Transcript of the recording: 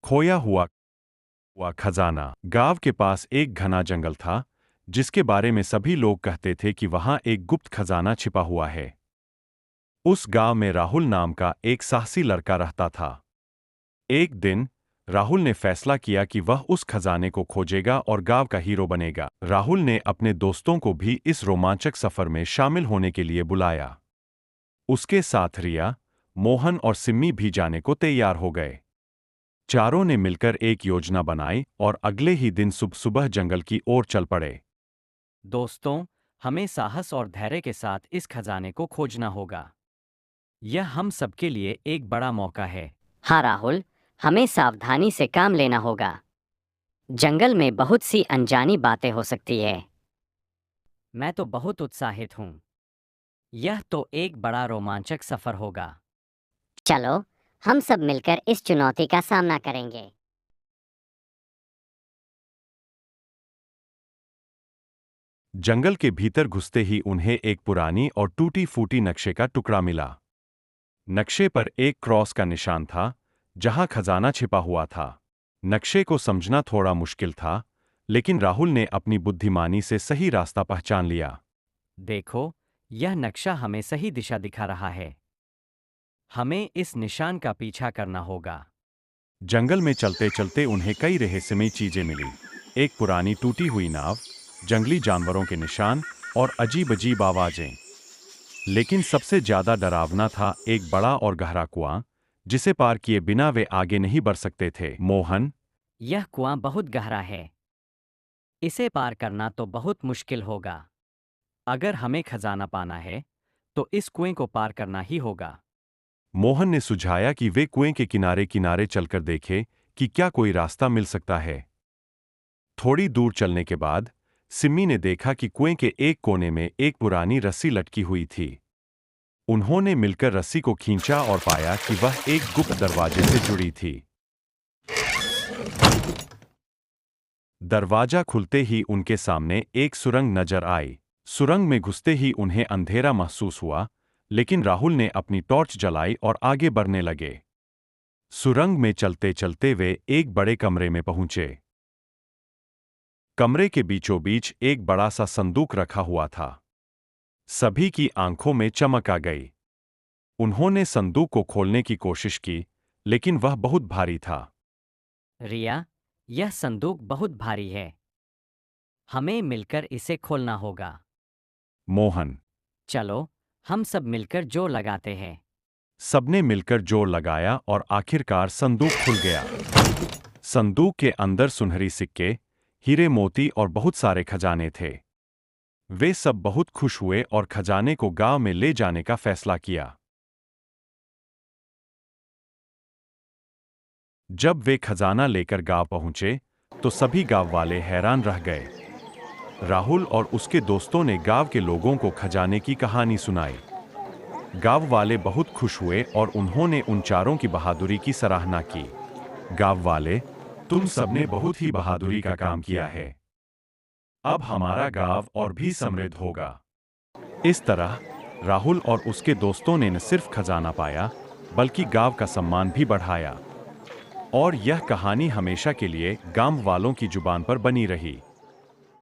खोया हुआ खजाना। गांव के पास एक घना जंगल था, जिसके बारे में सभी लोग कहते थे कि वहां एक गुप्त खजाना छिपा हुआ है। उस गांव में राहुल नाम का एक साहसी लड़का रहता था। एक दिन राहुल ने फैसला किया कि वह उस खजाने को खोजेगा और गांव का हीरो बनेगा। राहुल ने अपने दोस्तों को भी इस रोमांचक सफर में शामिल होने के लिए बुलाया। उसके साथ रिया, मोहन और सिम्मी भी जाने को तैयार हो गए। चारों ने मिलकर एक योजना बनाई और अगले ही दिन सुबह सुबह जंगल की ओर चल पड़े। दोस्तों, हमें साहस और धैर्य के साथ इस खजाने को खोजना होगा। यह हम सबके लिए एक बड़ा मौका है। हाँ राहुल, हमें सावधानी से काम लेना होगा। जंगल में बहुत सी अनजानी बातें हो सकती है। मैं तो बहुत उत्साहित हूँ। यह तो एक बड़ा रोमांचक सफर होगा। चलो, हम सब मिलकर इस चुनौती का सामना करेंगे। जंगल के भीतर घुसते ही उन्हें एक पुरानी और टूटी-फूटी नक्शे का टुकड़ा मिला। नक्शे पर एक क्रॉस का निशान था, जहां खजाना छिपा हुआ था। नक्शे को समझना थोड़ा मुश्किल था, लेकिन राहुल ने अपनी बुद्धिमानी से सही रास्ता पहचान लिया। देखो, यह नक्शा हमें सही दिशा दिखा रहा है। हमें इस निशान का पीछा करना होगा। जंगल में चलते-चलते उन्हें कई रहस्यमयी चीजें मिली। एक पुरानी टूटी हुई नाव, जंगली जानवरों के निशान और अजीब-अजीब आवाजें। लेकिन सबसे ज्यादा डरावना था एक बड़ा और गहरा कुआं, जिसे पार किए बिना वे आगे नहीं बढ़ सकते थे। मोहन, यह कुआं बहुत गहरा है। इसे पार करना तो बहुत मुश्किल होगा। अगर हमें खजाना पाना है, तो इस कुएं को पार करना ही होगा। मोहन ने सुझाया कि वे कुएं के किनारे-किनारे चलकर देखें कि क्या कोई रास्ता मिल सकता है। थोड़ी दूर चलने के बाद सिम्मी ने देखा कि कुएं के एक कोने में एक पुरानी रस्सी लटकी हुई थी। उन्होंने मिलकर रस्सी को खींचा और पाया कि वह एक गुप्त दरवाजे से जुड़ी थी। दरवाजा खुलते ही उनके सामने एक सुरंग नजर आई। सुरंग में घुसते ही उन्हें अंधेरा महसूस हुआ, लेकिन राहुल ने अपनी टॉर्च जलाई और आगे बढ़ने लगे। सुरंग में चलते-चलते वे एक बड़े कमरे में पहुंचे। कमरे के बीचों बीच एक बड़ा सा संदूक रखा हुआ था। सभी की आंखों में चमक आ गई। उन्होंने संदूक को खोलने की कोशिश की, लेकिन वह बहुत भारी था। रिया, यह संदूक बहुत भारी है। हमें मिलकर इसे खोलना होगा। मोहन, चलो, हम सब मिलकर जोर लगाते हैं। सबने मिलकर जोर लगाया और आखिरकार संदूक खुल गया। संदूक के अंदर सुनहरी सिक्के, हीरे मोती और बहुत सारे खजाने थे। वे सब बहुत खुश हुए और खजाने को गांव में ले जाने का फैसला किया। जब वे खजाना लेकर गांव पहुंचे, तो सभी गांव वाले हैरान रह गए। राहुल और उसके दोस्तों ने गांव के लोगों को खजाने की कहानी सुनाई। गांव वाले बहुत खुश हुए और उन्होंने उन चारों की बहादुरी की सराहना की। गांव वाले, तुम सबने बहुत ही बहादुरी का काम किया है। अब हमारा गांव और भी समृद्ध होगा। इस तरह राहुल और उसके दोस्तों ने न सिर्फ खजाना पाया, बल्कि गांव का सम्मान भी बढ़ाया। और यह कहानी हमेशा के लिए गांव वालों की जुबान पर बनी रही।